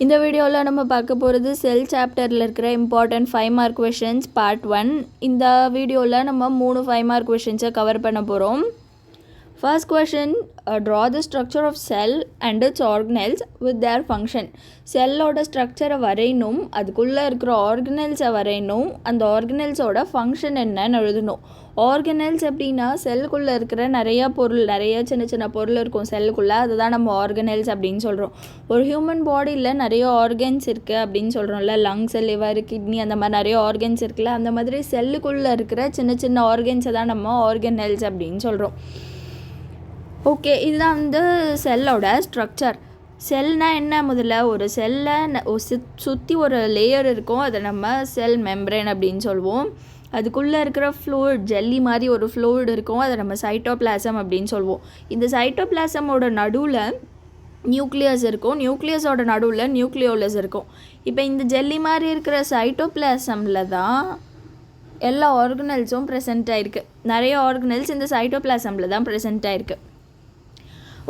இந்த வீடியோவில் நம்ம பார்க்க போகிறது செல் சாப்டரில் இருக்கிற இம்பார்ட்டன்ட் 5 மார்க் கொஷின்ஸ் பார்ட் 1. இந்த வீடியோவில் நம்ம 3 5 மார்க் கொஷின்ஸை கவர் பண்ண போகிறோம். First question, draw the structure of cell and its organelles with their function. செல்லோட ஸ்ட்ரக்சரை வரையணும், அதுக்குள்ளே இருக்கிற ஆர்கனல்ஸை வரையணும், அந்த ஆர்கனல்ஸோட ஃபங்க்ஷன் என்னன்னு எழுதணும். ஆர்கனல்ஸ் அப்படின்னா செல்லுக்குள்ளே இருக்கிற நிறைய சின்ன சின்ன பொருள் இருக்கும் செல்லுக்குள்ளே, அதுதான் நம்ம ஆர்கனல்ஸ் அப்படின்னு சொல்கிறோம். ஒரு ஹியூமன் பாடியில் நிறைய ஆர்கன்ஸ் இருக்குது அப்படின்னு சொல்கிறோம்ல, லங்ஸ், லிவர், கிட்னி, அந்த மாதிரி நிறைய ஆர்கன்ஸ் இருக்குல்ல, அந்த மாதிரி செல்லுக்குள்ளே இருக்கிற சின்ன சின்ன ஆர்கன்ஸை தான் நம்ம ஆர்கனல்ஸ் அப்படின்னு சொல்கிறோம். ஓகே, இதுதான் செல்லோட ஸ்ட்ரக்சர். செல்னால் என்ன? முதல்ல ஒரு செல்லை சுற்றி ஒரு லேயர் இருக்கும், அதை நம்ம செல் மெம்பரேன் அப்படின்னு சொல்லுவோம். அதுக்குள்ளே இருக்கிற ஃப்ளூயிட், ஜெல்லி மாதிரி ஒரு ஃப்ளூயிட் இருக்கும், அதை நம்ம சைட்டோபிளாசம் அப்படின்னு சொல்லுவோம். இந்த சைட்டோபிளாசமோட நடுவில் நியூக்ளியஸ் இருக்கும், நியூக்ளியஸோட நடுவில் நியூக்ளியோலஸ் இருக்கும். இப்போ இந்த ஜெல்லி மாதிரி இருக்கிற சைட்டோபிளாசமில் தான் எல்லா ஆர்கனல்ஸும் ப்ரெசென்ட் ஆகிருக்கு. நிறைய ஆர்கனல்ஸ் இந்த சைட்டோபிளாசமில் தான் ப்ரெசென்ட் ஆகிருக்கு.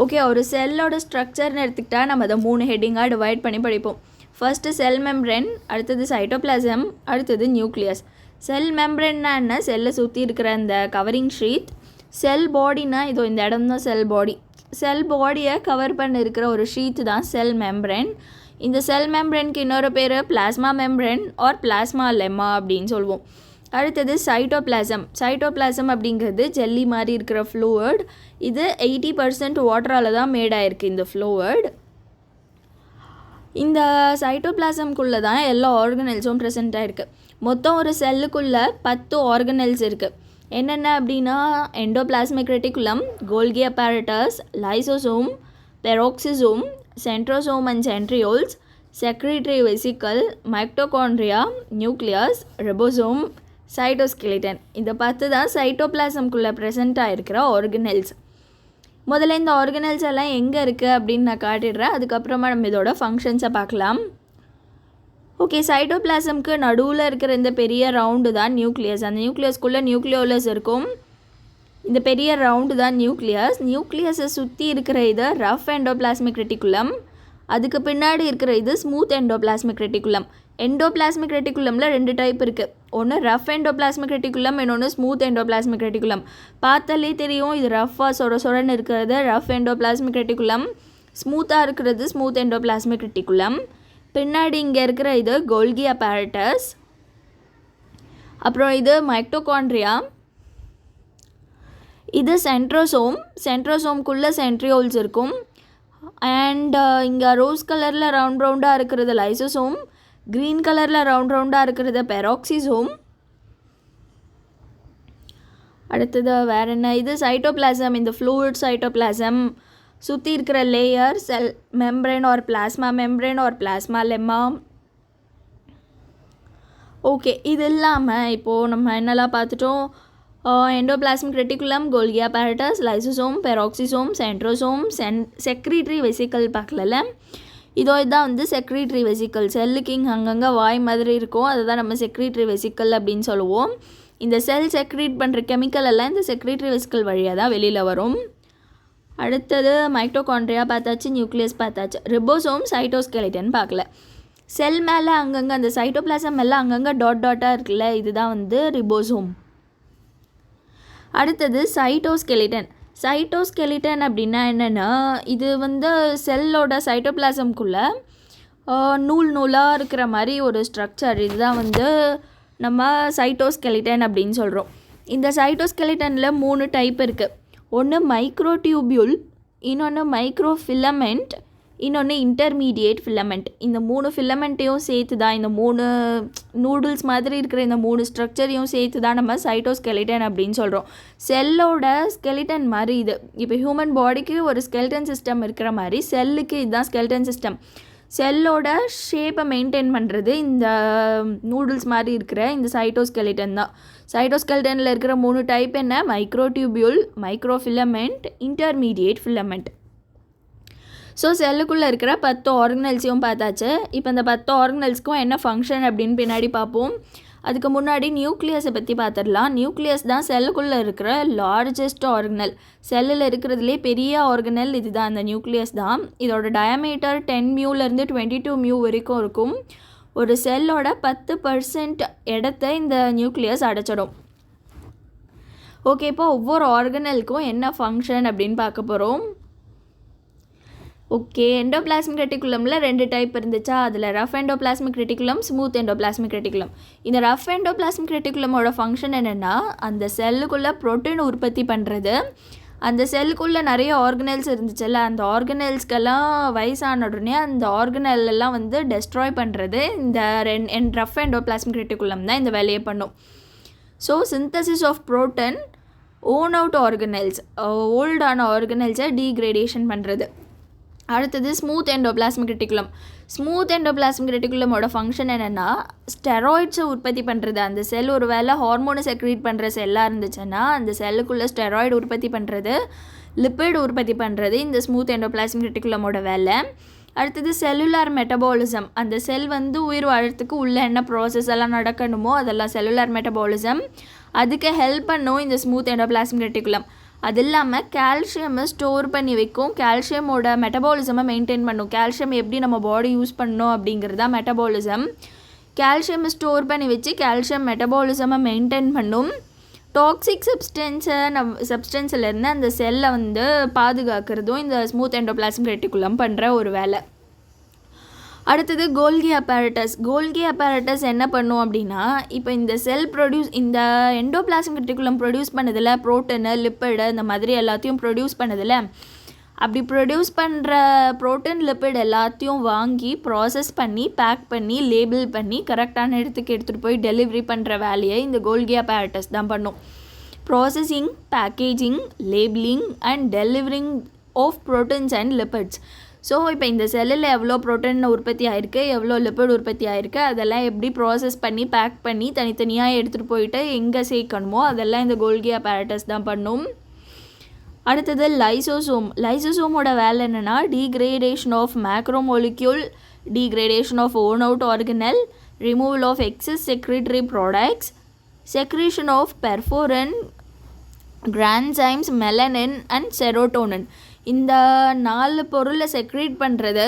ஓகே, ஒரு செல்லோட ஸ்ட்ரக்சர்னு எடுத்துக்கிட்டால் நம்ம அதை 3 ஹெட்டிங்காக டிவைட் பண்ணி படிப்போம். ஃபஸ்ட்டு செல் மெம்பரேன், அடுத்தது சைட்டோபிளாசம், அடுத்தது நியூக்ளியஸ். செல் மெம்பரேன்னா என்ன? செல்லை சுற்றி இருக்கிற அந்த கவரிங் ஷீட். செல் பாடினா இதோ இந்த இடம் தான் செல் பாடி. செல் பாடியை கவர் பண்ண இருக்கிற ஒரு ஷீட் தான் செல் மெம்பரேன். இந்த செல் மெம்பரேனுக்கு இன்னொரு பேர் plasma membrane or plasma lemma அப்படின்னு சொல்லுவோம். அடுத்தது சைட்டோபிளாசம். சைட்டோபிளாசம் அப்படிங்கிறது ஜெல்லி மாதிரி இருக்கிற ஃப்ளூயிட். இது 80% வாட்டரால் தான் மேட் ஆகிருக்கு இந்த ஃப்ளூயிட். இந்த சைட்டோபிளாசம்குள்ளே தான் எல்லா ஆர்கனல்ஸும் ப்ரெசென்ட் ஆகிருக்கு. மொத்தம் ஒரு செல்லுக்குள்ளே 10 ஆர்கனல்ஸ் இருக்குது. என்னென்ன அப்படின்னா endoplasmic reticulum, Golgi apparatus, lysosome, peroxisome, centrosome and centrioles, secretory vesicle, mitochondria, nucleus, ribosome, cytoskeleton. இந்த 10 தான் சைட்டோபிளாசம்குள்ளே ப்ரெசென்ட் ஆகிருக்கிற ஆர்கனல்ஸ். முதல்ல இந்த ஆர்கனல்ஸ் எல்லாம் எங்கே இருக்குது அப்படின்னு நான் காட்டிடுறேன், அதுக்கப்புறமா நம்ம இதோட ஃபங்க்ஷன்ஸை பார்க்கலாம். ஓகே, சைட்டோபிளாசம்க்கு நடுவில் இருக்கிற இந்த பெரிய ரவுண்டு தான் நியூக்ளியஸ். அந்த நியூக்ளியஸ்குள்ளே நியூக்ளியோலஸ் இருக்கும். இந்த பெரிய ரவுண்டு தான் நியூக்ளியஸ். நியூக்ளியஸை சுற்றி இருக்கிற இது ரஃப் எண்டோபிளாஸ்மிக் ரெட்டிகுலம், அதுக்கு பின்னாடி இருக்கிற இது ஸ்மூத் எண்டோபிளாஸ்மிக் ரெட்டிகுலம். எண்டோபிளாஸ்மிக் ரெட்டிகுலமில் 2 டைப் இருக்குது. ஒன்று ரஃப் எண்டோபிளாஸ்மிக் ரெட்டிகுலம், இன்னொன்று ஸ்மூத் எண்டோபிளாஸ்மிக் ரெட்டிகுலம். பார்த்தாலே தெரியும், இது ரஃப்பாக சொரன்னு இருக்கிறது ரஃப் எண்டோபிளாஸ்மிக் ரெட்டிகுலம், ஸ்மூத்தாக இருக்கிறது ஸ்மூத் எண்டோபிளாஸ்மிக் ரெட்டிகுலம். பின்னாடி இங்கே இருக்கிற இது கோல்கி அப்பaratus, அப்புறம் இது மைட்டோகாண்ட்ரியா, இது சென்ட்ரோசோம். சென்ட்ரோசோம்குள்ளே சென்ட்ரியோல்ஸ் இருக்கும். அண்ட் இங்கே ரோஸ் கலரில் ரவுண்டாக இருக்கிறது லைசோசோம், க்ரீன் கலரில் ரவுண்டாக இருக்கிறது பெராக்சிசோம். அடுத்தது வேறு என்ன? இது சைட்டோபிளாசம். இந்த ஃப்ளூயிட் சைட்டோபிளாசம் சுற்றி இருக்கிற layer cell membrane or plasma membrane or plasma lemma. Okay, இது இல்லாமல் இப்போது நம்ம என்னெல்லாம் பார்த்துட்டோம்? Endoplasmic reticulum, Golgi apparatus, lysosome, peroxisome, centrosome, secretory vesicle பார்க்கல. இதுதான் செக்ரட்டரி வெசிக்கல். செல்லுக்கு இங்கே அங்கங்கே வாய் மாதிரி இருக்கும், அதுதான் நம்ம செக்ரட்டரி வெசிக்கல் அப்படின்னு சொல்லுவோம். இந்த செல் செக்ரீட் பண்ணுற கெமிக்கல் எல்லாம் இந்த செக்ரட்டரி வெசிக்கல் வழியாக தான் வெளியில் வரும். அடுத்தது மைட்டோகாண்ட்ரியா பார்த்தாச்சு, நியூக்ளியஸ் பார்த்தாச்சு. ரிபோசோம், சைட்டோஸ்கெலிட்டன் பார்க்கல. செல் மேலே அங்கங்கே அந்த சைட்டோபிளாசம் மேலே அங்கங்கே டாட்டாக இருக்குல்ல, இதுதான் ரிபோசோம். அடுத்தது சைட்டோஸ்கெலிட்டன். சைட்டோஸ்கெலிட்டன் அப்படின்னா என்னென்னா, இது செல்லோட சைட்டோபிளாசம்குள்ளே நூலாக இருக்கிற மாதிரி ஒரு ஸ்ட்ரக்சர். இதுதான் நம்ம சைட்டோஸ்கெலிட்டன் அப்படின்னு சொல்கிறோம். இந்த சைட்டோஸ்கெலிட்டனில் 3 டைப் இருக்குது. ஒன்று மைக்ரோடியூபியூல், இன்னொன்று மைக்ரோஃபிலமெண்ட், இன்னொன்று இன்டர்மீடியேட் ஃபிலமெண்ட். இந்த 3 ஃபிலமெண்ட்டையும் சேர்த்து தான், இந்த 3 நூடுல்ஸ் மாதிரி இருக்கிற இந்த 3 ஸ்ட்ரக்சரையும் சேர்த்து தான் நம்ம சைட்டோஸ்கெலிட்டன் அப்படின்னு சொல்கிறோம். செல்லோட ஸ்கெலிட்டன் மாதிரி இது. இப்போ ஹியூமன் பாடிக்கு ஒரு ஸ்கெலிட்டன் சிஸ்டம் இருக்கிற மாதிரி செல்லுக்கு இதுதான் ஸ்கெலிட்டன் சிஸ்டம். செல்லோட ஷேப்பை மெயின்டைன் பண்ணுறது இந்த நூடுல்ஸ் மாதிரி இருக்கிற இந்த சைட்டோஸ்கெலிட்டன் தான். சைட்டோஸ்கெலிட்டனில் இருக்கிற 3 டைப் என்ன? மைக்ரோடியூபியூல், மைக்ரோஃபிலமெண்ட், இன்டர்மீடியேட் ஃபிலமெண்ட். ஸோ செல்லுக்குள்ளே இருக்கிற 10 ஆர்கனல்ஸையும் பார்த்தாச்சு. இப்போ இந்த 10 ஆர்கனல்ஸ்க்கும் என்ன ஃபங்க்ஷன் அப்படின்னு பின்னாடி பார்ப்போம். அதுக்கு முன்னாடி நியூக்ளியஸை பற்றி பார்த்துடலாம். நியூக்ளியஸ் தான் செல்லுக்குள்ளே இருக்கிற லார்ஜஸ்ட் ஆர்கனல். செல்லில் இருக்கிறதுலே பெரிய ஆர்கனல் இது தான், அந்த நியூக்ளியஸ் தான். இதோட டயமீட்டர் 10 μலேருந்து 22 μ வரைக்கும் இருக்கும். ஒரு செல்லோட 10% இடத்த இந்த நியூக்ளியஸ் அடைச்சிடும். ஓகே, இப்போ ஒவ்வொரு ஆர்கனலுக்கும் என்ன ஃபங்க்ஷன் அப்படின்னு பார்க்க போகிறோம். ஓகே, எண்டோபிளாஸ்மிக் ரெட்டிகுலமில் 2 டைப் இருந்துச்சா, அதில் rough endoplasmic reticulum, smooth endoplasmic reticulum. இந்த ரஃப் எண்டோபிளாஸ்மிக் ரெட்டிகுலமோட ஃபங்க்ஷன் என்னென்னா, அந்த செல்லுக்குள்ளே ப்ரோட்டீன் உற்பத்தி பண்ணுறது. அந்த செல்லுக்குள்ளே நிறைய ஆர்கனல்ஸ் இருந்துச்சுல்ல, அந்த ஆர்கனல்ஸ்க்கெல்லாம் வயசான உடனே அந்த ஆர்கனல்லாம் வந்து டெஸ்ட்ராய் பண்ணுறது இந்த ரஃப் எண்டோபிளாஸ்மிக் ரெட்டிகுலம் தான் இந்த வேலையை பண்ணும். So synthesis of protein worn out organelles, ஓல்டான ஆர்கனல்ஸை டீக்ரேடேஷன் பண்ணுறது. அடுத்தது smooth endoplasmic reticulum. Smooth endoplasmic ரெட்டிகுலமோட ஃபங்க்ஷன் என்னென்னா, ஸ்டெராய்ட்ஸை உற்பத்தி பண்ணுறது. அந்த செல் ஒரு வேளை ஹார்மோனை செக்ரீட் பண்ணுற செல்லாக இருந்துச்சுன்னா அந்த செல்லுக்குள்ளே ஸ்டெராய்டு உற்பத்தி பண்ணுறது, லிப்பிட் உற்பத்தி பண்ணுறது இந்த ஸ்மூத் எண்டோபிளாஸ்மிக் ரெட்டிகுலமோட வேலை. அடுத்தது செல்லுலார் மெட்டபாலிசம். அந்த செல் வந்து உயிர் வாழறதுக்கு உள்ள என்ன ப்ராசஸ் எல்லாம் நடக்கணுமோ அதெல்லாம் செல்லுலார் மெட்டபாலிசம், அதுக்கு ஹெல்ப் பண்ணும் இந்த ஸ்மூத் எண்டோபிளாஸ்மிக் ரெட்டிகுலம். அது இல்லாமல் கால்சியமை ஸ்டோர் பண்ணி வைக்கும், கால்சியமோட மெட்டபாலிசமை மெயின்டைன் பண்ணும். கால்சியம் எப்படி நம்ம பாடி யூஸ் பண்ணணும் அப்படிங்கிறது தான் மெட்டபாலிசம். கால்சியமை ஸ்டோர் பண்ணி வச்சு கால்சியம் மெட்டபாலிசமை மெயின்டைன் பண்ணும். டாக்ஸிக் சப்ஸ்டன்ஸ்லேருந்து அந்த செல்லை வந்து பாதுகாக்கிறதும் இந்த ஸ்மூத் எண்டோபிளாஸ்மிக் ரெட்டிகுலம் பண்ணுற ஒரு வேலை. அடுத்தது கோல்கி அப்பேரட்டஸ். கோல்கி அப்பேரட்டஸ் என்ன பண்ணும் அப்படின்னா, இப்போ இந்த செல் இந்த எண்டோபிளாஸ்மிக் ரெட்டிகுலம் ப்ரொடியூஸ் பண்ணதில் ப்ரோட்டீனு, லிப்பிடு இந்த மாதிரி எல்லாத்தையும் ப்ரொடியூஸ் பண்ணதில், அப்படி ப்ரொடியூஸ் பண்ணுற ப்ரோட்டீன், லிப்பிட் எல்லாத்தையும் வாங்கி ப்ராசஸ் பண்ணி பேக் பண்ணி லேபிள் பண்ணி கரெக்டான இடத்துக்கு எடுத்துகிட்டு போய் டெலிவரி பண்ணுற வேலையை இந்த கோல்கி அப்பேரட்டஸ் தான் பண்ணும். Processing, packaging, labelling and delivering of proteins and lipids. So இப்போ இந்த செல்லில் எவ்வளோ ப்ரோட்டீன் உற்பத்தி ஆகிருக்கு, எவ்வளோ லிப்பிட் உற்பத்தி ஆகிருக்கு, அதெல்லாம் எப்படி ப்ராசஸ் பண்ணி பேக் பண்ணி தனித்தனியாக எடுத்துகிட்டு போயிட்டு எங்கே சேர்க்கணுமோ அதெல்லாம் இந்த கோல்கி அப்பேரட்டஸ் தான் பண்ணும். அடுத்தது லைசோசோம். லைசோசோமோட வேலை என்னென்னா, degradation of macromolecule, degradation of worn out organelle, removal of excess secretory products, secretion of perforin, granzymes, melanin and serotonin. இந்த 4 பொருளை செக்ரீட் பண்ணுறது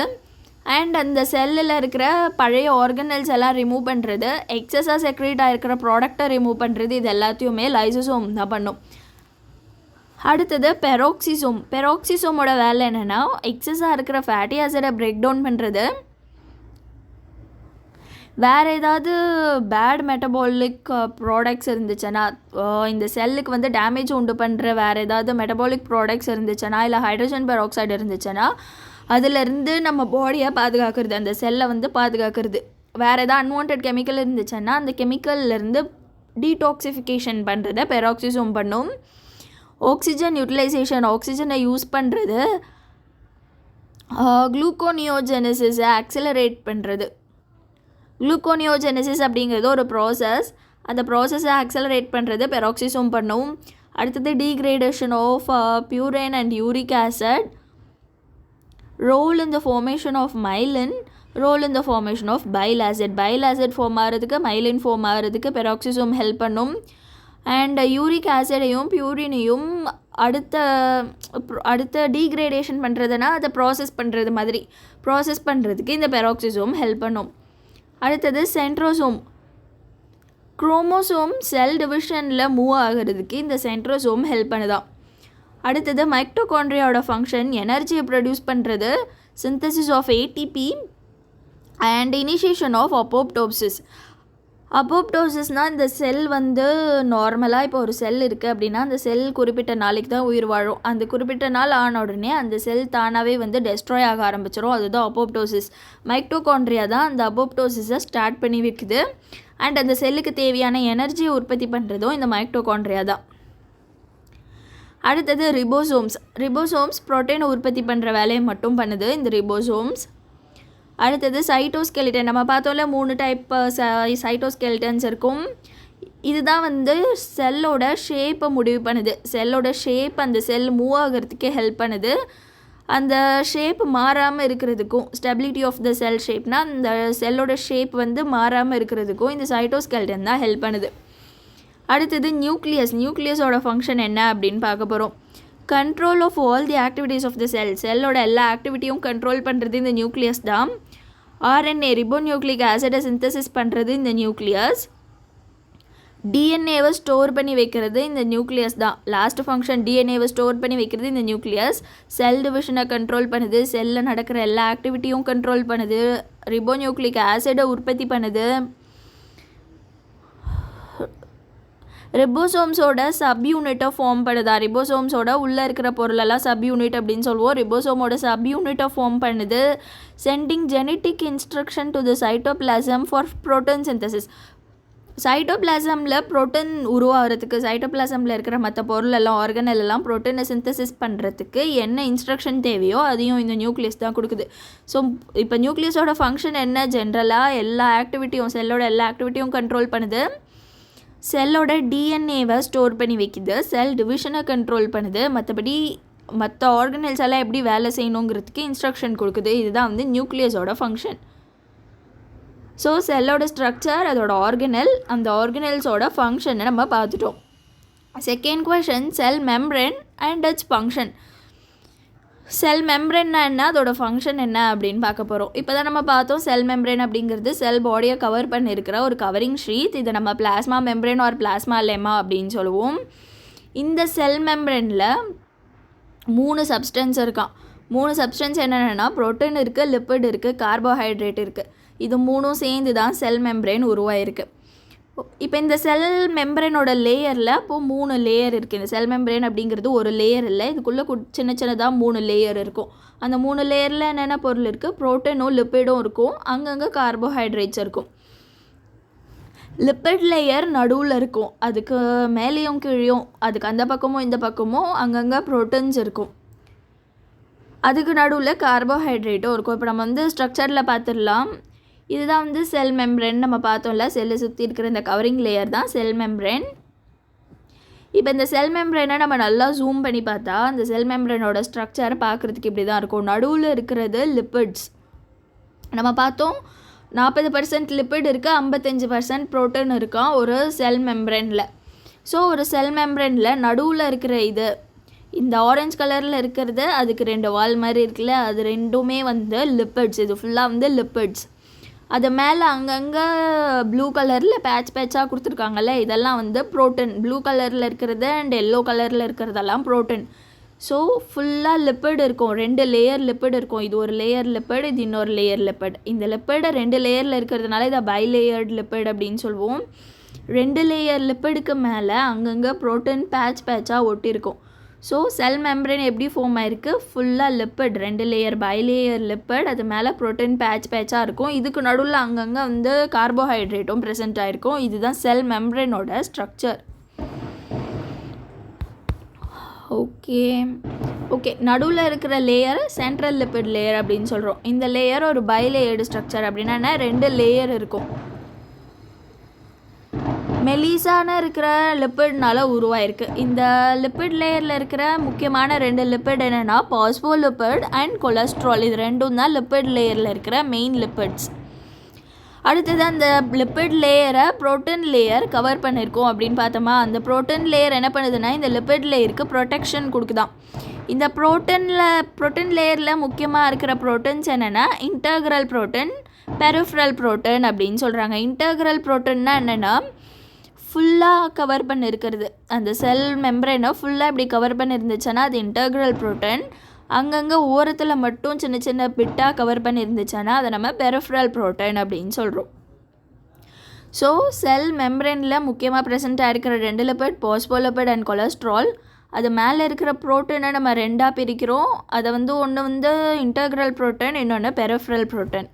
அண்ட் அந்த செல்லில் இருக்கிற பழைய ஆர்கனல்ஸ் எல்லாம் ரிமூவ் பண்ணுறது, எக்ஸஸாக செக்ரீட் ஆகிருக்கிற ப்ராடக்டை ரிமூவ் பண்ணுறது, இது எல்லாத்தையுமே லைசோசோம் தான் பண்ணும். அடுத்தது பெராக்சிசோம். பெராக்சிசோமோட வேலை என்னென்னா, எக்ஸஸாக இருக்கிற ஃபேட்டி ஆசிடை பிரேக் டவுன் பண்ணுறது, வேறு ஏதாவது பேட் மெட்டபாலிக் ப்ராடக்ட்ஸ் இருந்துச்சுன்னா, இந்த செல்லுக்கு வந்து டேமேஜ் உண்டு பண்ணுற வேறு ஏதாவது மெட்டபாலிக் ப்ராடக்ட்ஸ் இருந்துச்சுன்னா, இல்லை ஹைட்ரஜன் பெராக்சைடு இருந்துச்சுன்னா அதிலேருந்து நம்ம பாடியை பாதுகாக்கிறது, அந்த செல்லை வந்து பாதுகாக்கிறது. வேறு ஏதாவது அன்வான்ட் கெமிக்கல் இருந்துச்சுன்னா அந்த கெமிக்கல்லேருந்து டீடாக்சிஃபிகேஷன் பண்ணுறதை பெராக்சிசோம் பண்ணும். ஆக்சிஜன் யூட்டிலைசேஷன், ஆக்சிஜனை யூஸ் பண்ணுறது, குளூக்கோனியோஜெனசிஸை ஆக்சிலரேட் பண்ணுறது. குளூக்கோனியோஜெனசிஸ் அப்படிங்கிறது ஒரு ப்ராசஸ், அந்த ப்ராசஸை ஆக்சலரேட் பண்ணுறது பெராக்சிசோம் பண்ணும். அடுத்தது degradation of purine and uric acid, role in the formation of myelin, role in the formation of bile acid. Bile acid form ஆகிறதுக்கு, மைலின் ஃபார்ம் ஆகிறதுக்கு பெராக்சிசோம் ஹெல்ப் பண்ணும். அண்ட் யூரிக் ஆசிடையும் பியூரினையும் அடுத்த டீக்ரேடேஷன் பண்ணுறதுனா அதை ப்ராசஸ் பண்ணுறது மாதிரி ப்ராசஸ் பண்ணுறதுக்கு இந்த பெராக்சிசோம் ஹெல்ப் பண்ணும். அடுத்தது சென்ட்ரோசோம். குரோமோசோம் செல் டிவிஷனில் மூவ் ஆகிறதுக்கு இந்த சென்ட்ரோசோம் ஹெல்ப் பண்ணுதான். அடுத்தது மைட்டோகாண்ட்ரியாவோட ஃபங்க்ஷன் எனர்ஜியை ப்ரொடியூஸ் பண்ணுறது, synthesis of ATP and initiation of apoptosis. அப்போப்டோசிஸ்னால் இந்த செல் வந்து நார்மலாக இப்போ ஒரு செல் இருக்குது அப்படின்னா அந்த செல் குறிப்பிட்ட நாளைக்கு தான் உயிர் வாழும். அந்த குறிப்பிட்ட நாள் ஆன உடனே அந்த செல் தானாகவே வந்து டெஸ்ட்ராய் ஆக ஆரம்பிச்சிடும். அதுதான் அப்போப்டோசிஸ். மைட்டோகாண்ட்ரியா தான் அந்த அப்போப்டோசிஸை ஸ்டார்ட் பண்ணி வைக்குது. அண்ட் அந்த செல்லுக்கு தேவையான எனர்ஜியை உற்பத்தி பண்ணுறதும் இந்த மைட்டோகாண்ட்ரியா தான். அடுத்தது ரிபோசோம்ஸ். ரிபோசோம்ஸ் புரோட்டீனை உற்பத்தி பண்ணுற வேலையை மட்டும் பண்ணுது இந்த ரிபோசோம்ஸ். அடுத்தது சைட்டோஸ்கெலிட்டன். நம்ம பார்த்தோம்ல 3 டைப் சைட்டோஸ்கெலிட்டன்ஸ் இருக்கும். இதுதான் வந்து செல்லோட ஷேப்பை முடிவு பண்ணுது. செல்லோட ஷேப் அந்த செல் மூவ் ஆகிறதுக்கே ஹெல்ப் பண்ணுது. அந்த ஷேப் மாறாமல் இருக்கிறதுக்கும், ஸ்டெபிலிட்டி ஆஃப் த செல் ஷேப்னால் அந்த செல்லோட ஷேப் வந்து மாறாமல் இருக்கிறதுக்கும் இந்த சைட்டோஸ்கெல்டன் தான் ஹெல்ப் பண்ணுது. அடுத்தது நியூக்ளியஸோட ஃபங்க்ஷன் என்ன அப்படின்னு பார்க்க போகிறோம். Control of all the activities of the செல்லோட எல்லா ஆக்டிவிட்டியும் கண்ட்ரோல் பண்ணுறது இந்த நியூக்ளியஸ் தான். RNA ரிபோநியூக்ளிக் ஆசிடை சிந்தசிஸ் பண்ணுறது இந்த நியூக்ளியஸ். டிஎன்ஏவை ஸ்டோர் பண்ணி வைக்கிறது இந்த நியூக்ளியஸ் தான். லாஸ்ட் ஃபங்க்ஷன் டிஎன்ஏவை ஸ்டோர் பண்ணி வைக்கிறது இந்த நியூக்ளியஸ். செல் டிவிஷனை கண்ட்ரோல் பண்ணுது, செல்லில் நடக்கிற எல்லா ஆக்டிவிட்டியும் கண்ட்ரோல் பண்ணுது, ரிபோநியூக்ளிக் ஆசிடை உற்பத்தி பண்ணுது. ரிபோசோம்ஸோட சப் யூனிட்டை ஃபார்ம் பண்ணுதா, ரிபோசோம்ஸோட உள்ளே இருக்கிற பொருளெல்லாம் சப் யூனிட் அப்படின்னு சொல்லுவோம். ரிபோசோமோட சப் யூனிட்டை ஃபார்ம் பண்ணுது. Sending genetic instruction to the cytoplasm for protein synthesis. சைட்டோபிளாசமில் புரோட்டீன் உருவாகிறதுக்கு, சைட்டோபிளாசமில் இருக்கிற மற்ற பொருளெல்லாம் ஆர்கனல் எல்லாம் புரோட்டீனை சிந்தசிஸ் பண்ணுறதுக்கு என்ன இன்ஸ்ட்ரக்ஷன் தேவையோ அதையும் இந்த நியூக்ளியஸ் தான் கொடுக்குது. ஸோ இப்போ நியூக்ளியஸோட ஃபங்க்ஷன் என்ன, ஜென்ரலாக எல்லா ஆக்டிவிட்டியும், செல்லோட எல்லா ஆக்டிவிட்டியும் கண்ட்ரோல் பண்ணுது, செல்லோட டிஎன்ஏவை ஸ்டோர் பண்ணி வைக்குது, செல் டிவிஷனை கண்ட்ரோல் பண்ணுது, மற்றபடி மற்ற ஆர்கனல்ஸ் எல்லாம் எப்படி வேலை செய்யணுங்கிறதுக்கு இன்ஸ்ட்ரக்ஷன் கொடுக்குது. இதுதான் வந்து நியூக்ளியஸோட ஃபங்க்ஷன். ஸோ செல்லோட ஸ்ட்ரக்சர், அதோட ஆர்கனல், அந்த ஆர்கனல்ஸோட ஃபங்க்ஷனை நம்ம பார்த்துட்டோம். Second question, cell membrane and its function. Cell மெம்ப்ரேன்னா என்ன, அதோட ஃபங்க்ஷன் என்ன அப்படின்னு பார்க்க போகிறோம். இப்போ தான் நம்ம பார்த்தோம் செல் மெம்ப்ரேன் அப்படிங்கிறது செல் பாடியை கவர் பண்ணியிருக்கிற ஒரு கவரிங் ஷீட். இதை நம்ம plasma membrane or plasma lemma அப்படின்னு சொல்லுவோம். இந்த செல் மெம்ப்ரேனில் 3 சப்ஸ்டன்ஸ் இருக்கான். 3 சப்ஸ்டன்ஸ் என்னென்னா புரோட்டீன் இருக்குது, லிப்பிட் இருக்குது, கார்போஹைட்ரேட் இருக்குது. இது 3ம் சேர்ந்து தான் செல் மெம்ப்ரேன் உருவாயிருக்கு. இப்போ இந்த செல் மெம்ப்ரேனோட லேயரில் இப்போது 3 லேயர் இருக்குது. இந்த செல் மெம்ப்ரேன் அப்படிங்கிறது ஒரு லேயர் இல்லை, இதுக்குள்ளே சின்ன சின்னதாக 3 லேயர் இருக்கும். அந்த 3 லேயரில் என்னென்ன பொருள் இருக்குது, புரோட்டீனும் லிப்பிடும் இருக்கும், அங்கங்கே கார்போஹைட்ரேட்ஸ் இருக்கும். லிப்பிட் லேயர் நடுவில் இருக்கும், அதுக்கு மேலேயும் கீழேயும், அதுக்கு அந்த பக்கமும் இந்த பக்கமும் அங்கங்கே ப்ரோட்டீன்ஸ் இருக்கும், அதுக்கு நடுவில் கார்போஹைட்ரேட்டும் இருக்கும். இப்போ நம்ம வந்து ஸ்ட்ரக்சரில் பார்த்துடலாம். இதுதான் வந்து செல் மெம்ப்ரேன். நம்ம பார்த்தோம்ல, செல்லை சுற்றி இருக்கிற இந்த கவரிங் லேயர் தான் செல் மெம்ப்ரேன். இப்போ இந்த செல் மெம்ப்ரேனை நம்ம நல்லா ஜூம் பண்ணி பார்த்தா அந்த செல் மெம்ப்ரேனோட ஸ்ட்ரக்சர் பார்க்குறதுக்கு இப்படி தான் இருக்கும். நடுவில் இருக்கிறது லிப்பிட்ஸ். நம்ம பார்த்தோம் 40% லிப்பிட் இருக்குது, 55% ப்ரோட்டீன் இருக்கா ஒரு செல் மெம்ப்ரேனில். ஸோ ஒரு செல் மெம்ப்ரேனில் நடுவில் இருக்கிற இந்த ஆரஞ்சு கலரில் இருக்கிறது, அதுக்கு 2 வால் மாதிரி இருக்குல்ல, அது ரெண்டுமே வந்து லிப்பிட்ஸ். இது ஃபுல்லாக வந்து லிப்பிட்ஸ். அது மேலே அங்கங்கே ப்ளூ கலரில் பேட்சாக கொடுத்துருக்காங்கல்ல, இதெல்லாம் வந்து ப்ரோட்டீன். ப்ளூ கலரில் இருக்கிறது அண்ட் எல்லோ கலரில் இருக்கிறதெல்லாம் ப்ரோட்டீன். ஸோ ஃபுல்லாக லிப்பிட் இருக்கும், 2 லேயர் லிப்பிட் இருக்கும். இது ஒரு லேயர் லிப்பிட், இது இன்னொரு லேயர் லிப்பிட். இந்த லிப்பிடை 2 லேயரில் இருக்கிறதுனால இதை பைலேயர்டு லிப்பிட் அப்படின்னு சொல்லுவோம். 2 லேயர் லிப்பிடுக்கு மேலே அங்கங்கே ப்ரோட்டீன் பேட்சாக ஒட்டியிருக்கும். ஸோ செல் மெம்ப்ரேன் எப்படி ஃபார்ம் ஆயிருக்கு, ஃபுல்லாக லிப்பிட், 2 லேயர் பைலேயர் லிப்பிட், அது மேலே ப்ரோட்டீன் பேட்சாக இருக்கும். இதுக்கு நடுவில் அங்கங்கே வந்து கார்போஹைட்ரேட்டும் ப்ரெசென்ட் ஆகிருக்கும். இதுதான் செல் மெம்ப்ரேனோட ஸ்ட்ரக்சர். ஓகே நடுவில் இருக்கிற லேயர் சென்ட்ரல் லிப்பிட் லேயர் அப்படின்னு சொல்கிறோம். இந்த லேயர் ஒரு பைலேயர்டு ஸ்ட்ரக்சர். அப்படின்னா 2 லேயர் இருக்கும். மெலிசான இருக்கிற லிப்பிட்னால உருவாயிருக்கு. இந்த லிப்பிட் லேயரில் இருக்கிற முக்கியமான 2 லிப்பிட் என்னென்னா பாஸ்போலிப்பிட் அண்ட் கொலஸ்ட்ரால். இது ரெண்டும் தான் லிப்பிட் லேயரில் இருக்கிற மெயின் லிப்பிட்ஸ். அடுத்தது அந்த லிப்பிட் லேயரை ப்ரோட்டீன் லேயர் கவர் பண்ணியிருக்கோம் அப்படின்னு பார்த்தோமா. அந்த ப்ரோட்டீன் லேயர் என்ன பண்ணுதுன்னா இந்த லிப்பிட் லேயருக்கு ப்ரொடெக்ஷன் கொடுக்குதான். இந்த ப்ரோட்டீன் லேயரில் முக்கியமாக இருக்கிற ப்ரோட்டீன்ஸ் என்னென்னா இன்டர்கிரல் ப்ரோட்டீன், பெரிஃபரல் ப்ரோட்டீன் அப்படின்னு சொல்கிறாங்க. இன்டர்கிரல் ப்ரோட்டீன்னா என்னென்னா ஃபுல்லாக கவர் பண்ணியிருக்கிறது. அந்த செல் மெம்ப்ரேனை ஃபுல்லாக இப்படி கவர் பண்ணியிருந்துச்சுன்னா அது இன்டர்கிரல் ப்ரோட்டீன். அங்கங்கே ஓரத்தில் மட்டும் சின்ன சின்ன பிட்டாக கவர் பண்ணியிருந்துச்சுன்னா அதை நம்ம பெரிஃபரல் ப்ரோட்டீன் அப்படின்னு சொல்கிறோம். ஸோ செல் மெம்ப்ரேனில் முக்கியமாக ப்ரெசென்ட்டாக இருக்கிற 2 லிப்பிட், பாஸ்போலிப்பிட் அண்ட் கொலஸ்ட்ரால். அது மேலே இருக்கிற ப்ரோட்டீனை நம்ம 2ஆக பிரிக்கிறோம். அதை வந்து ஒன்று வந்து இன்டர்கிரல் ப்ரோட்டீன், இன்னொன்று பெரிஃபரல் ப்ரோட்டீன்.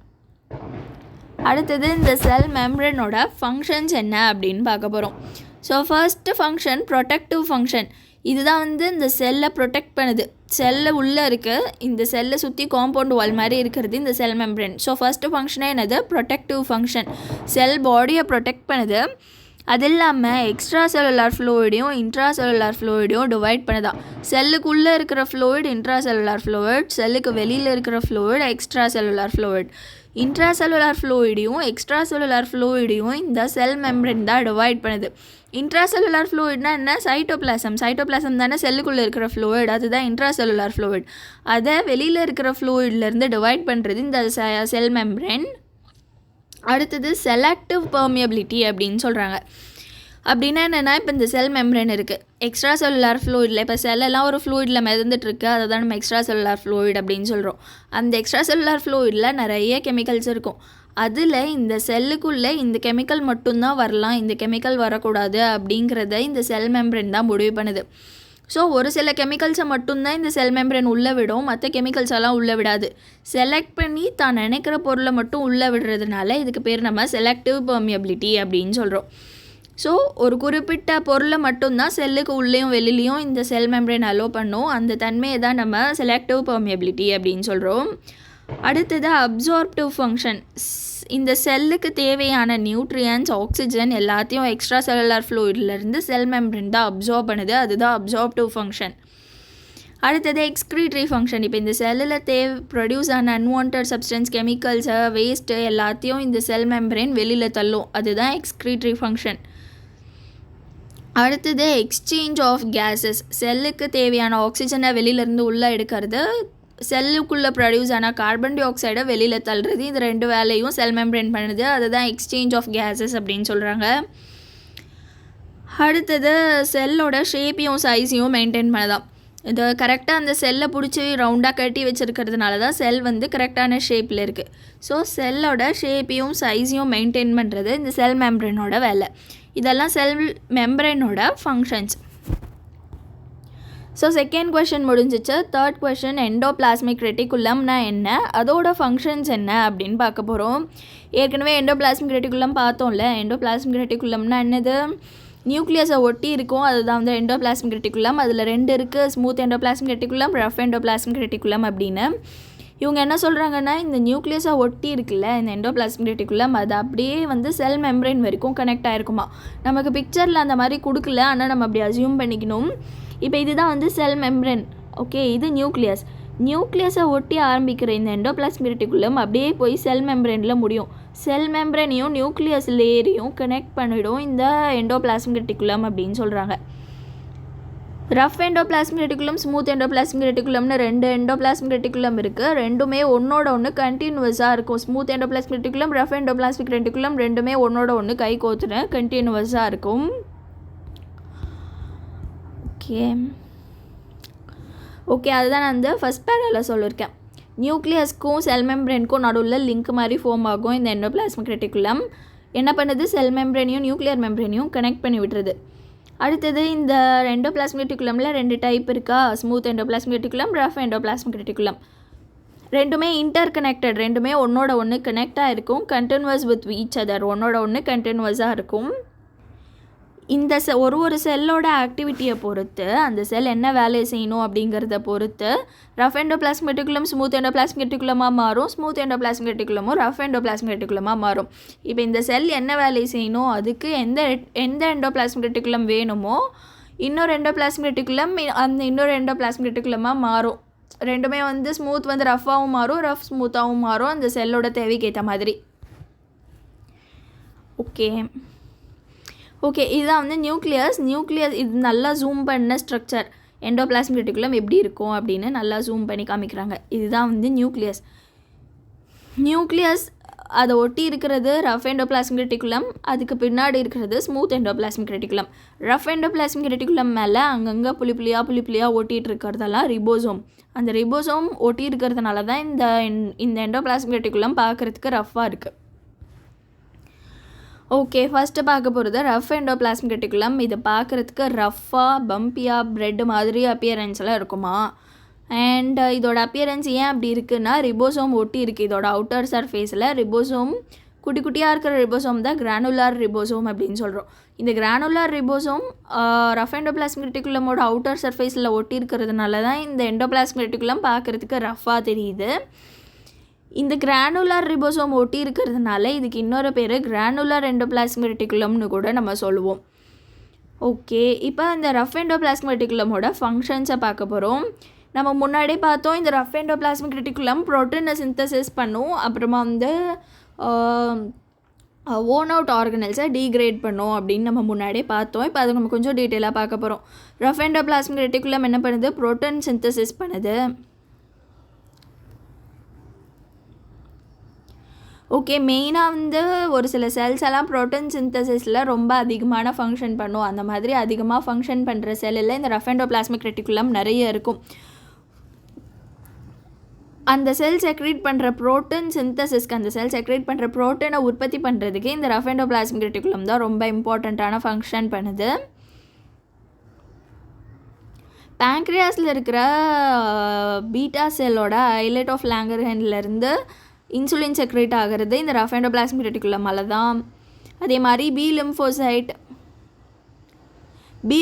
அடுத்தது இந்த செல் மெம்ப்ரேனோட ஃபங்க்ஷன்ஸ் என்ன அப்படின்னு பார்க்க போகிறோம். So first function protective function. இதுதான் வந்து இந்த செல்லை ப்ரொடெக்ட் பண்ணுது. செல்லை உள்ளே இருக்குது, இந்த செல்லை சுற்றி காம்பவுண்ட் வால் மாதிரி இருக்கிறது இந்த செல் மெம்ப்ரேன். ஸோ ஃபர்ஸ்ட்டு ஃபங்க்ஷனே என்னது, ப்ரொடெக்டிவ் ஃபங்க்ஷன். செல் பாடியை ப்ரொடெக்ட் பண்ணுது. அது இல்லாமல் எக்ஸ்ட்ரா செல்லுலார் ஃப்ளூயிடையும் இன்ட்ரா செல்லுலார் ஃப்ளூயிடையும் டிவைட் பண்ணுதான். செல்லுக்குள்ளே இருக்கிற ஃப்ளூயிட் இன்ட்ரா செல்லுலார் ஃப்ளூயிட், செல்லுக்கு வெளியில் இருக்கிற fluid extra cellular fluid. Intra cellular ஃப்ளூயிடையும் எக்ஸ்ட்ரா செல்லுலார் ஃப்ளூயிடையும் இந்த செல் மெம்பரேன் தான் டிவைட் பண்ணுது. இன்ட்ரா செல்லுலார் ஃப்ளூயிட்னா என்ன? சைட்டோபிளாசம் தானே செல்லுக்குள்ளே இருக்கிற ஃப்ளூயிட், அதுதான் இன்ட்ரா செல்லுலார் ஃப்ளூயிட். அதை வெளியில் இருக்கிற ஃப்ளூயிட்லேருந்து டிவைட் பண்ணுறது இந்த செல் மெம்பரேன். அடுத்தது செலக்டிவ் பெர்மியபிலிட்டி அப்படின்னு சொல்கிறாங்க. அப்படின்னா என்னென்னா, இப்போ இந்த செல் மெம்பரேன் இருக்குது, எக்ஸ்ட்ரா செல்லுலார் ஃப்ளூயிடில் இப்போ செல்லெல்லாம் ஒரு ஃப்ளூயிடில் மிதந்துட்டுருக்கு, அதை தான் நம்ம எக்ஸ்ட்ரா செல்லுலார் ஃப்ளூயிட் அப்படின்னு சொல்கிறோம். அந்த எக்ஸ்ட்ரா செல்லுலார் ஃப்ளூயிடில் நிறைய கெமிக்கல்ஸ் இருக்கும். அதில் இந்த செல்லுக்குள்ளே இந்த கெமிக்கல் மட்டும்தான் வரலாம், இந்த கெமிக்கல் வரக்கூடாது அப்படிங்கிறத இந்த செல் மெம்பரேன் தான் முடிவு பண்ணுது. ஸோ ஒரு சில கெமிக்கல்ஸை மட்டும்தான் இந்த செல் மெம்பரேன் உள்ளே விடும், மற்ற கெமிக்கல்ஸ் எல்லாம் உள்ளே விடாது. செலக்ட் பண்ணி தான் நினைக்கிற பொருளை மட்டும் உள்ளே விடுறதுனால இதுக்கு பேர் நம்ம செலக்டிவ் பெர்மியபிலிட்டி அப்படின்னு சொல்கிறோம். ஸோ ஒரு குறிப்பிட்ட பொருளை மட்டும்தான் செல்லுக்கு உள்ளேயும் வெளியிலையும் இந்த செல் மெம்பரேன் அலோவ் பண்ணும், அந்த தன்மையை தான் நம்ம செலக்டிவ் பெர்மியபிலிட்டி அப்படின்னு சொல்கிறோம். அடுத்தது அப்சார்ப்டிவ் ஃபங்க்ஷன். இந்த செல்லுக்கு தேவையான நியூட்ரியன்ஸ், ஆக்சிஜன் எல்லாத்தையும் எக்ஸ்ட்ரா செல்லுலார் ஃப்ளூயிட்லேருந்து செல் மெம்பரேன் தான் அப்சார்ப் பண்ணுது, அதுதான் அப்சார்ப்டிவ் ஃபங்க்ஷன். அடுத்தது எக்ஸ்க்ரீட்டரி ஃபங்க்ஷன். இப்போ இந்த செல்லில் ப்ரொடியூஸ் ஆன அன்வான்ட் சப்ஸ்டன்ஸ், கெமிக்கல்ஸை, வேஸ்ட்டு எல்லாத்தையும் இந்த செல் மெம்பரேன் வெளியில் தள்ளும், அதுதான் எக்ஸ்க்ரீட்டரி ஃபங்க்ஷன். அடுத்தது எக்ஸ்சேஞ்ச் ஆஃப் கேஸஸ். செல்லுக்கு தேவையான ஆக்சிஜனை வெளியிலேருந்து உள்ளே எடுக்கிறது, செல்லுக்குள்ளே ப்ரொடியூஸ் ஆன கார்பன் டை ஆக்சைடை வெளியில் தள்ளுறது, இது ரெண்டு வேலையும் செல் மெம்பரேன் பண்ணுது, அதுதான் எக்ஸ்சேஞ்ச் ஆஃப் கேஸஸ் அப்படின்னு சொல்கிறாங்க. அடுத்தது செல்லோட ஷேப்பையும் சைஸையும் மெயின்டைன் பண்ணதான். இது கரெக்டாக அந்த செல்லை பிடிச்சி ரவுண்டாக கட்டி வச்சுருக்கிறதுனால தான் செல் வந்து கரெக்டான ஷேப்பில் இருக்குது. ஸோ செல்லோட ஷேப்பையும் சைஸையும் மெயின்டைன் பண்ணுறது இந்த செல் மெம்பரேனோட வேலை. இதெல்லாம் செல் மெம்பரேனோட ஃபங்க்ஷன்ஸ். ஸோ செகண்ட் கொஷின் முடிஞ்சிச்சு. தேர்ட் கொஷின், எண்டோபிளாஸ்மிக் ரெட்டிகுலம்னா என்ன, அதோட ஃபங்க்ஷன்ஸ் என்ன அப்படின்னு பார்க்க போகிறோம். ஏற்கனவே எண்டோபிளாஸ்மிக் ரெட்டிகுலம் பார்த்தோம்ல. எண்டோபிளாஸ்மிக் ரெட்டிகுலம்னா என்னது? நியூக்ளியஸை ஒட்டி இருக்கும், அதுதான் வந்து எண்டோபிளாஸ்மிக் ரெட்டிகுலம். அதில் ரெண்டு இருக்குது, smooth endoplasmic reticulum, rough endoplasmic reticulum அப்படின்னு. இவங்க என்ன சொல்கிறாங்கன்னா, இந்த நியூக்ளியஸை ஒட்டி இருக்குல்ல இந்த எண்டோபிளாஸ்மிக் ரெட்டிகுலம், அது அப்படியே வந்து செல் மெம்பரேன் வரைக்கும் கனெக்ட் ஆகிருக்குமா. நமக்கு பிக்சரில் அந்த மாதிரி கொடுக்கல, ஆனால் நம்ம அப்படி அசியூம் பண்ணிக்கணும். இப்போ இதுதான் வந்து செல் மெம்பரேன், ஓகே. இது நியூக்ளியஸை ஒட்டி ஆரம்பிக்கிற இந்த எண்டோபிளாஸ்மிக் ரெட்டிகுலம் அப்படியே போய் செல் மெம்பரேனில் முடியும். செல் மெம்பரேனையும் நியூக்ளியஸ் லேயரையும் கனெக்ட் பண்ணிவிடும் இந்த எண்டோபிளாஸ்மிக் ரெட்டிகுலம் அப்படின்னு சொல்கிறாங்க. Rough endoplasmic reticulum, smooth endoplasmic ரெட்டிகுலம்னு ரெண்டு எண்டோபிளாஸ்மிக் ரெட்டிகுலம் இருக்குது. ரெண்டுமே ஒன்றோட ஒன்று கண்டினியூவஸாக இருக்கும். Smooth endoplasmic reticulum, rough endoplasmic reticulum ரெண்டுமே ஒன்றோட ஒன்று கை கோத்துன கண்டினியூவஸாக இருக்கும். ஓகே அதுதான் நான் வந்து ஃபஸ்ட் பேரால சொல்லியிருக்கேன். நியூக்ளியஸ்க்கும் செல் மெம்பரேனுக்கும் நடுவில் லிங்க் மாதிரி ஃபார்ம் ஆகும் இந்த எண்டோபிளாஸ்மிக் ரெட்டிகுலம். என்ன பண்ணுது? செல் மெம்பரேனையும் நியூக்ளியர் மெம்பரேனையும் கனெக்ட் பண்ணி விட்டுருது. அடுத்தது இந்த எண்டோபிளாஸ்மிக் ரெட்டிகுலமில் ரெண்டு டைப் இருக்கா, smooth endoplasmic reticulum, rough endoplasmic reticulum. ரெண்டுமே இன்டர் கனெக்டட், ரெண்டுமே ஒன்றோட ஒன்று கனெக்டாக இருக்கும், கண்டினியூவஸ் வித் ஈச் அதர், ஒன்றோட ஒன்று கண்டினியூவஸாக இருக்கும். இந்த ஒரு செல்லோட ஆக்டிவிட்டியை பொறுத்து அந்த செல் என்ன வேலையை செய்யணும் அப்படிங்கிறத பொறுத்து rough endoplasmic reticulum smooth endoplasmic ரெட்டிகுலமாக மாறும், ஸ்மூத் எண்டோபிளாஸ்மிக் ரெட்டிகுலமும் ரஃப் எண்டோபிளாஸ்மிக் ரெட்டிகுலமாக மாறும். இப்போ இந்த செல் என்ன வேலையை செய்யணும், அதுக்கு எந்த எண்டோபிளாஸ்மிக் ரெட்டிகுலம் வேணுமோ இன்னொரு எண்டோபிளாஸ்மிக் ரெட்டிகுலம் அந்த இன்னொரு எண்டோபிளாஸ்மிக் ரெட்டிகுலமாக மாறும். ரெண்டுமே வந்து ஸ்மூத் வந்து ரஃப்பாகவும் மாறும், ரஃப் ஸ்மூத்தாகவும் மாறும் அந்த செல்லோட தேவைக்கு ஏற்ற மாதிரி. ஓகே இதுதான் வந்து நியூக்ளியஸ். இது நல்லா ஜூம் பண்ண ஸ்ட்ரக்சர். எண்டோபிளாஸ்மிக் ரெட்டிகுலம் எப்படி இருக்கும் அப்படின்னு நல்லா ஜூம் பண்ணி காமிக்கிறாங்க. இதுதான் வந்து நியூக்ளியஸ் அதை ஒட்டி இருக்கிறது ரஃப் எண்டோபிளாஸ்மிக் ரெட்டிகுலம், அதுக்கு பின்னாடி இருக்கிறது smooth endoplasmic reticulum. Rough endoplasmic reticulum மேலே அங்கங்கே புள்ளிப்புள்ளியாக ஒட்டிகிட்டு இருக்கிறதெல்லாம் ரிபோசோம். அந்த ரிபோசோம் ஒட்டி இருக்கிறதுனால தான் இந்த எண்டோபிளாஸ்மிக் ரெட்டிகுலம் பார்க்குறதுக்கு ரஃப்பாக இருக்குது. ஓகே ஃபஸ்ட்டு பார்க்க போகிறது ரஃப் எண்டோபிளாஸ்மிக் ரெட்டிகுலம். இது பார்க்குறதுக்கு ரஃப்பாக பம்பியாக ப்ரெட் மாதிரி அப்பியரன்ஸ்லாம் இருக்குமா. அண்ட் இதோட அப்பியரன்ஸ் ஏன் அப்படி இருக்குன்னா ரிபோசோம் ஒட்டி இருக்குது இதோட அவுட்டர் சர்ஃபேஸில். ரிபோசோம் குட்டி குட்டியாக இருக்கிற ரிபோசோம் தான் கிரானுலார் ரிபோசோம் அப்படின்னு சொல்கிறோம். இந்த கிரானுலார் ரிபோசோம் ரஃப் எண்டோபிளாஸ்மிக் ரெட்டிகுலமோட அவுட்டர் சர்ஃபேஸில் ஒட்டி இருக்கிறதுனால தான் இந்த எண்டோபிளாஸ்மிக் ரெட்டிகுலம் பார்க்குறதுக்கு ரஃப்பாக தெரியுது. இந்த கிரானுலார் ரிபோசோம் ஒட்டி இருக்கிறதுனால இதுக்கு இன்னொரு பேர் கிரானுலார் எண்டோபிளாஸ்மிக் ரெட்டிகுலம்னு கூட நம்ம சொல்லுவோம். ஓகே, இப்போ இந்த ரஃப் எண்டோபிளாஸ்மிக் ரெட்டிகுலமோட ஃபங்க்ஷன்ஸை பார்க்க போகிறோம். நம்ம முன்னாடி பார்த்தோம் இந்த ரஃப் எண்டோபிளாஸ்மிக் ரெட்டிகுலம் ப்ரோட்டீனை சிந்தசிஸ் பண்ணும், அப்புறமா வந்து ஓன் அவுட் ஆர்கனல்ஸை டீக்ரேட் பண்ணும் அப்படின்னு நம்ம முன்னாடியே பார்த்தோம். இப்போ அது நம்ம கொஞ்சம் டீட்டெயிலாக பார்க்க போகிறோம். ரஃப் எண்டோபிளாஸ்மிக் ரெட்டிகுலம் என்ன பண்ணுது? ப்ரோட்டீன் சிந்தசிஸ் பண்ணுது. ஓகே, மெயினாக வந்து ஒரு சில செல்ஸ் எல்லாம் ப்ரோட்டீன் சிந்தசிஸில் ரொம்ப அதிகமான ஃபங்க்ஷன் பண்ணும். அந்த மாதிரி அதிகமாக ஃபங்க்ஷன் பண்ணுற செல்லில் இந்த ரஃப் எண்டோபிளாஸ்மிக் ரெட்டிகுலம் நிறைய இருக்கும். அந்த செல் செக்ரேட் பண்ணுற ப்ரோட்டீன் சிந்தசிஸ்க்கு, அந்த செல் செக்ரேட் பண்ணுற ப்ரோட்டீனை உற்பத்தி பண்ணுறதுக்கு இந்த ரஃப் எண்டோபிளாஸ்மிக் ரெட்டிகுலம் தான் ரொம்ப இம்பார்ட்டண்ட்டான ஃபங்க்ஷன் பண்ணுது. பேங்க்ரியாஸில் இருக்கிற பீட்டா செல்லோட ஐலேட் ஆஃப் லாங்கர்ஹான்லேருந்து இன்சுலின் செக்ரேட் ஆகிறது இந்த ரஃப் எண்டோபிளாஸ்மிக் ரெட்டிகுலமால தான். அதே மாதிரி பி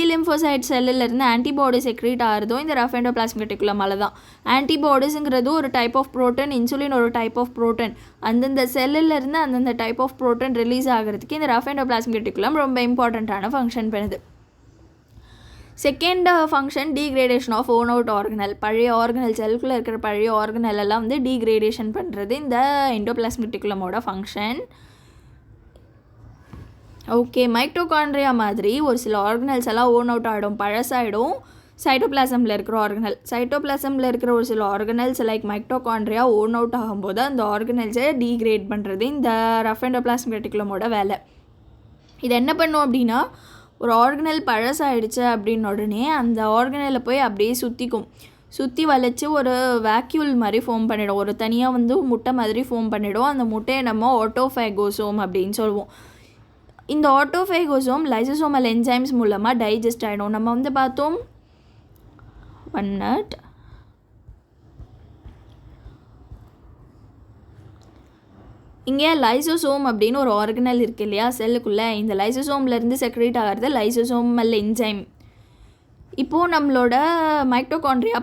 லிம்போசைட் செல்லிலேருந்து ஆன்டிபாடி செக்ரேட் ஆகிறதும் இந்த ரஃப் எண்டோபிளாஸ்மிக் ரெட்டிகுலமால தான். ஆன்டிபாடிஸுங்கிறது ஒரு டைப் ஆஃப் ப்ரோட்டீன், இன்சுலின் ஒரு டைப் ஆஃப் ப்ரோட்டீன். அந்தந்த செல்லிலேருந்து அந்தந்த டைப் ஆஃப் ப்ரோட்டீன் ரிலீஸ் ஆகிறதுக்கு இந்த ரஃப் எண்டோபிளாஸ்மிக் ரெட்டிகுலம் ரொம்ப இம்பார்ட்டண்ட்டான ஃபங்க்ஷன் பண்ணுது. Second function degradation of worn out organelle. பழைய ஆர்கனல், செல்குள்ளே இருக்கிற பழைய ஆர்கனல் எல்லாம் வந்து டீக்ரேடேஷன் பண்ணுறது இந்த எண்டோபிளாஸ்மிக் ரெட்டிகுலமோட ஃபங்க்ஷன். ஓகே, மைட்டோகாண்ட்ரியா மாதிரி ஒரு சில ஆர்கனல்ஸ் எல்லாம் ஓன் அவுட் ஆகிடும், பழசாயிடும். சைட்டோபிளாசமில் இருக்கிற சைட்டோபிளாசமில் இருக்கிற ஒரு சில organelles like mitochondria own out ஆகும்போது அந்த ஆர்கனல்ஸை டீக்ரேட் பண்ணுறது இந்த ரஃப் எண்டோபிளாஸ்மிக் ரெட்டிகுலமோட வேலை. இது என்ன பண்ணும் அப்படின்னா, ஒரு ஆர்கனல் பழசாயிடுச்சு அப்படின்னு உடனே அந்த ஆர்கனலை போய் அப்படியே சுற்றி வளைச்சி ஒரு வேக்யூல் மாதிரி ஃபார்ம் பண்ணிடும். ஒரு தனியாக வந்து முட்டை மாதிரி ஃபார்ம் பண்ணிடும். அந்த முட்டையை நம்ம ஆட்டோஃபேகோசோம் அப்படின்னு சொல்லுவோம். இந்த ஆட்டோஃபேகோசோம் லைசோசோமல் என்சைம்ஸ் மூலமாக டைஜஸ்ட் ஆகிடும். நம்ம வந்து பார்த்தோம் இங்கே லைசோசோம் அப்படின்னு ஒரு ஆர்கனல் இருக்குது இல்லையா செல்லுக்குள்ளே, இந்த லைசோசோம்லேருந்து செக்ரேட் ஆகிறது லைசோசோமல் என்சைம். இப்போது நம்மளோட மைட்டோகாண்ட்ரியா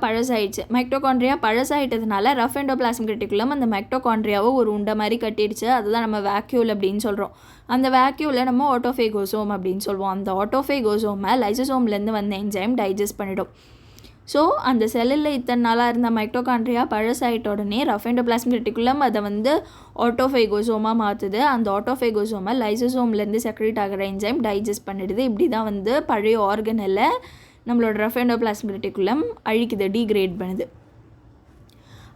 பழசாயிட்டதுனால ரஃப் எண்டோபிளாஸ்மிக் ரெட்டிகுலம் அந்த மைட்டோகாண்ட்ரியாவை ஒரு உண்டை மாதிரி கட்டிடுச்சு. அதுதான் நம்ம வேக்யூல் அப்படின்னு சொல்கிறோம். அந்த வேக்யூவில் நம்ம ஆட்டோஃபேகோசோம் அப்படின்னு சொல்லுவோம். அந்த ஆட்டோஃபேகோசோமை லைசோசோம்லேருந்து வந்த என்சைம் டைஜஸ்ட் பண்ணிடும். ஸோ அந்த செல்லில் இத்தனை நாளாக இருந்த மைட்டோகாண்ட்ரியா பழசாயிட்ட உடனே ரஃப் எண்டோபிளாஸ்மிக் ரெட்டிகுலம் அதை வந்து ஆட்டோஃபேகோசோமாக மாற்றுது. அந்த ஆட்டோஃபேகோசோமை லைசோசோம்லேருந்து செக்ரேட் ஆகிற என்சைம் டைஜஸ்ட் பண்ணிடுது. இப்படி தான் வந்து பழைய ஆர்கனில் நம்மளோட ரஃப் எண்டோபிளாஸ்மிக் ரெட்டிகுலம் அழிக்குது, டீக்ரேட் பண்ணுது.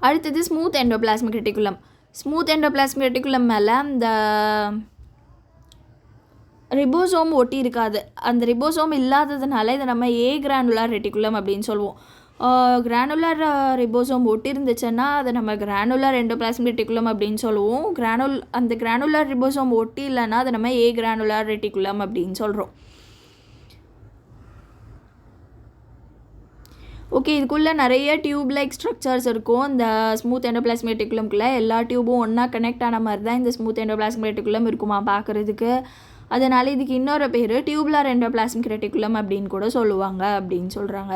அடுத்தது ஸ்மூத் எண்டோபிளாஸ்மிக் ரெட்டிகுலம் மேலே அந்த ரிபோசோம் ஒட்டி இருக்காது. அந்த ரிபோசோம் இல்லாததுனால இதை நம்ம ஏ கிரானுலார் ரெட்டிகுலம் அப்படின்னு சொல்லுவோம். கிரானுலார் ரிபோசோம் ஒட்டி இருந்துச்சுன்னா அதை நம்ம கிரானுலார் எண்டோபிளாஸ்மிக் ரெட்டிகுலம் அப்படின்னு சொல்லுவோம். அந்த கிரானுலார் ரிபோசோம் ஒட்டி இல்லைன்னா அதை நம்ம ஏ கிரானுலார் ரெட்டிகுலம் அப்படின்னு சொல்கிறோம். ஓகே, இதுக்குள்ளே நிறைய டியூப் லைக் ஸ்ட்ரக்சர்ஸ் இருக்கும். இந்த ஸ்மூத் எண்டோபிளாஸ்மிக் ரெட்டிகுலம்குள்ளே எல்லா டியூபும் ஒன்றா கனெக்ட் ஆன மாதிரி தான் இந்த ஸ்மூத் எண்டோபிளாஸ்மிக் ரெட்டிகுலம் இருக்குமா பார்க்குறதுக்கு. அதனால் இதுக்கு இன்னொரு பேர் டியூபுலார் எண்டோபிளாஸ்மிக் ரெட்டிகுலம் அப்படின்னு கூட சொல்லுவாங்க அப்படின்னு சொல்கிறாங்க.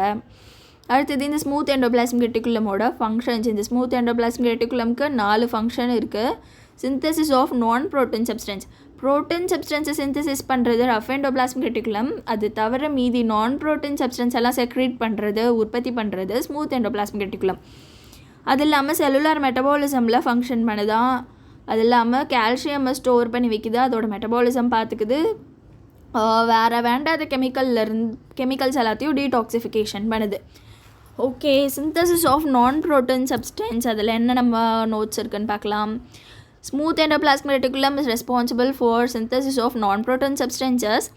அடுத்தது இந்த ஸ்மூத் எண்டோபிளாஸ்மிக் ரெட்டிகுலமோட ஃபங்க்ஷன்ஸ். இந்த ஸ்மூத் எண்டோபிளாஸ்மிக் ரெட்டிகுலம்க்கு 4 ஃபங்க்ஷன் இருக்குது. Synthesis of non protein substance. Protein சப்ஸ்டன்ஸை synthesis பண்ணுறது ரஃப் எண்டோபிளாஸ்மிக் ரெட்டிகுலம். அது தவிர மீதி நான் ப்ரோட்டீன் சப்ஸ்டன்ஸ் எல்லாம் செக்ரேட் பண்ணுறது, உற்பத்தி பண்ணுறது ஸ்மூத் எண்டோபிளாஸ்மிக் ரெட்டிகுலம். அது இல்லாமல் செல்லுலார் மெட்டபாலிசமில் ஃபங்க்ஷன் பண்ணுதான். அது இல்லாமல் கால்சியமை ஸ்டோர் பண்ணி வைக்குது, அதோட மெட்டபாலிசம் பார்த்துக்குது. வேறு வேண்டாத கெமிக்கல்ஸ் எல்லாத்தையும் டீடாக்சிஃபிகேஷன் பண்ணுது. Okay, synthesis of non protein substance அதில் என்ன நம்ம நோட்ஸ் இருக்குன்னு பார்க்கலாம். Smooth endoplasmic reticulum is responsible for synthesis of non protein substances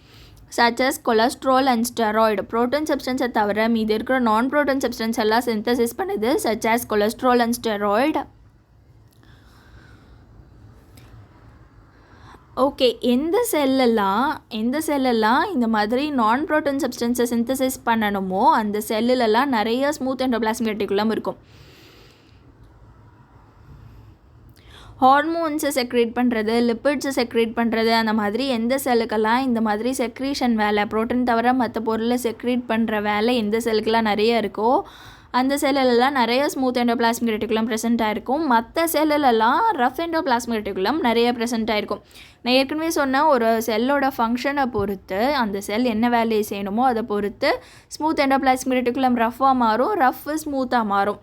such as cholesterol and steroid. Protein சப்ஸ்டன்ஸை தவிர மீது இருக்கிற நான் ப்ரோட்டீன் சப்ஸ்டன்ஸ் எல்லாம் சிந்தசிஸ் பண்ணுது, such as cholesterol and steroid. Okay, எந்த செல்லெல்லாம் இந்த மாதிரி நான் ப்ரோட்டீன் சப்ஸ்டன்ஸை சிந்தசிஸ் பண்ணணுமோ அந்த செல்லுலலாம் நிறைய ஸ்மூத் எண்டோபிளாஸ்மிக் ரெட்டிகுலம் இருக்கும். ஹார்மோன்ஸை செக்ரேட் பண்ணுறது, லிப்பிட்ஸை செக்ரேட் பண்ணுறது, அந்த மாதிரி எந்த செல்லுக்கெல்லாம் இந்த மாதிரி செக்ரீஷன் வேலை, ப்ரோட்டீன் தவிர மற்ற பொருளை செக்ரேட் பண்ணுற வேலை எந்த செல்லுக்கெல்லாம் நிறைய இருக்கோ அந்த செல்லுலலாம் நிறைய ஸ்மூத் எண்டோபிளாஸ்மிக் ரெட்டிகுலம் ப்ரெசென்ட் ஆகிருக்கும். மற்ற செல்லுலலாம் ரஃப் எண்டோபிளாஸ்மிக் ரெட்டிகுலம் நிறைய ப்ரெசென்ட் ஆகிருக்கும். நான் ஏற்கனவே சொன்ன ஒரு செல்லோட ஃபங்க்ஷனை பொறுத்து, அந்த செல் என்ன வேலையை செய்யணுமோ அதை பொறுத்து ஸ்மூத் எண்டோபிளாஸ்மிக் ரெட்டிகுலம் ரஃப்பாக மாறும், ரஃப்பு ஸ்மூத்தாக மாறும்.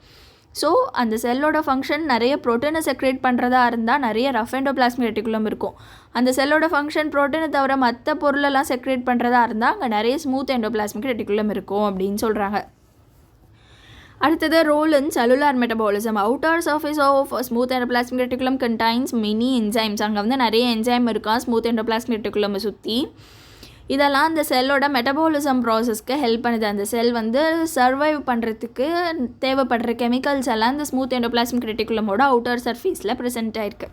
ஸோ அந்த செல்லோட ஃபங்க்ஷன் நிறைய ப்ரோட்டீனை செக்ரேட் பண்ணுறதா இருந்தால் நிறைய ரஃப் எண்டோபிளாஸ்மிக் ரெட்டிகுலம் இருக்கும். அந்த செல்லோட ஃபங்க்ஷன் ப்ரோட்டீனை தவிர மற்ற பொருளெல்லாம் செக்ரேட் பண்ணுறதா இருந்தால் அங்கே நிறைய ஸ்மூத் எண்டோபிளாஸ்மிக் ரெட்டிகுலம் இருக்கும் அப்படின்னு சொல்கிறாங்க. அடுத்தது role in cellular metabolism. Outer surface of smooth endoplasmic reticulum contains many enzymes. அங்கே வந்து நிறைய என்சைம் இருக்கா ஸ்மூத் எண்டோபிளாஸ்மிக் ரெட்டிகுலம் சுற்றி. இதெல்லாம் அந்த செல்லோட மெட்டபாலிசம் ப்ராசஸ்க்கு ஹெல்ப் பண்ணுது. அந்த செல் வந்து சர்வைவ் பண்ணுறதுக்கு தேவைப்படுற கெமிக்கல்ஸ் எல்லாம் இந்த ஸ்மூத் எண்டோபிளாஸ்மிக் ரெட்டிகுலமோட அவுட்டர் சர்ஃபேஸில் ப்ரெசென்ட் ஆகிருக்கு.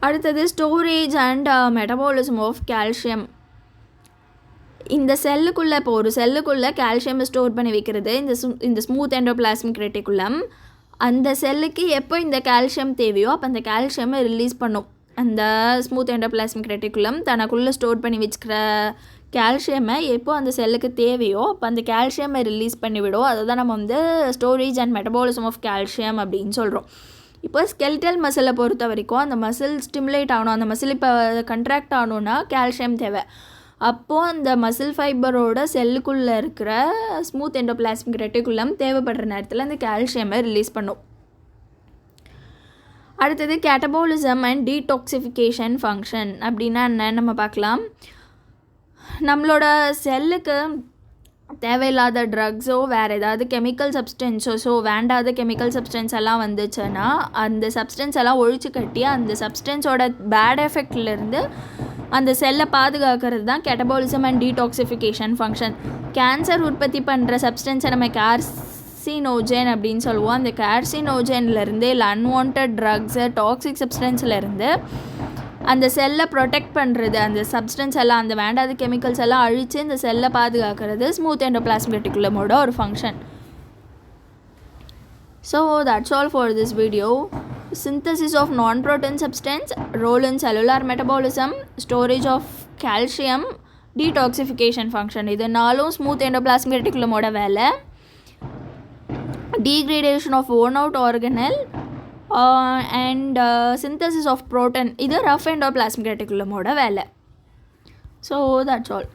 அடுத்தது storage and metabolism of calcium. இந்த செல்லுக்குள்ளே, இப்போ ஒரு செல்லுக்குள்ளே கால்சியம் ஸ்டோர் பண்ணி வைக்கிறது இந்த ஸ்மூத் எண்டோபிளாஸ்மிக் ரெட்டிகுலம். அந்த செல்லுக்கு எப்போ இந்த கால்சியம் தேவையோ அப்போ அந்த கால்சியமை ரிலீஸ் பண்ணும். அந்த ஸ்மூத் எண்டோபிளாஸ்மிக் ரெட்டிகுலம் தனக்குள்ளே ஸ்டோர் பண்ணி வச்சுக்கிற கால்சியமை எப்போ அந்த செல்லுக்கு தேவையோ அப்போ அந்த கால்சியமை ரிலீஸ் பண்ணிவிடும். அதை தான் நம்ம வந்து storage and metabolism of calcium அப்படின்னு சொல்கிறோம். இப்போ ஸ்கெல்டல் மசிலை பொறுத்த வரைக்கும் அந்த மசில் ஸ்டிமுலேட் ஆகணும், அந்த மசில் இப்போ கண்ட்ராக்ட் ஆகணுன்னா கால்சியம் தேவை. அப்போது அந்த மசில் ஃபைபரோட செல்லுக்குள்ளே இருக்கிற ஸ்மூத் எண்டோபிளாஸ்மிக் ரெட்டிகுலம் தேவைப்படுற நேரத்தில் அந்த கால்சியமை ரிலீஸ் பண்ணும். அடுத்தது கேட்டபாலிசம் அண்ட் டீடாக்சிஃபிகேஷன் ஃபங்க்ஷன் அப்படின்னா என்ன நம்ம பார்க்கலாம். நம்மளோட செல்லுக்கு தேவையில்லாத ட்ரக்ஸோ வேறு ஏதாவது கெமிக்கல் சப்ஸ்டன்ஸோ வேண்டாத கெமிக்கல் சப்ஸ்டன்ஸ் எல்லாம் வந்துச்சுன்னா அந்த சப்ஸ்டன்ஸ் எல்லாம் ஒழிச்சு கட்டி அந்த சப்ஸ்டன்ஸோட பேட் எஃபெக்ட்லேருந்து அந்த செல்லை பாதுகாக்கிறது தான் catabolism and detoxification function. Cancer உற்பத்தி பண்ணுற சப்ஸ்டன்ஸை நம்ம கார்சினோஜன் அப்படின்னு சொல்லுவோம். அந்த கார்சினோஜன்லேருந்து இல்லை அன்வான்ட் ட்ரக்ஸு டாக்ஸிக் சப்ஸ்டன்ஸ்லேருந்து அந்த செல்லை ப்ரொடெக்ட் பண்ணுறது, அந்த சப்ஸ்டன்ஸ் எல்லாம் அந்த வேண்டாத கெமிக்கல்ஸ் எல்லாம் அழித்து இந்த செல்லை பாதுகாக்கிறது ஸ்மூத் எண்டோபிளாஸ்மிக் ரெட்டிகுலமோட ஒரு function. So that's all for this video. Synthesis of non-protein substance, role in cellular metabolism, storage of calcium, detoxification function. இது நாலும் ஸ்மூத் எண்டோபிளாஸ்மிக் ரெட்டிகுலமோட வேலை. Degradation of worn out organelle and synthesis of protein இது rough endoplasmic reticulum ஓட வேலை. So that's all.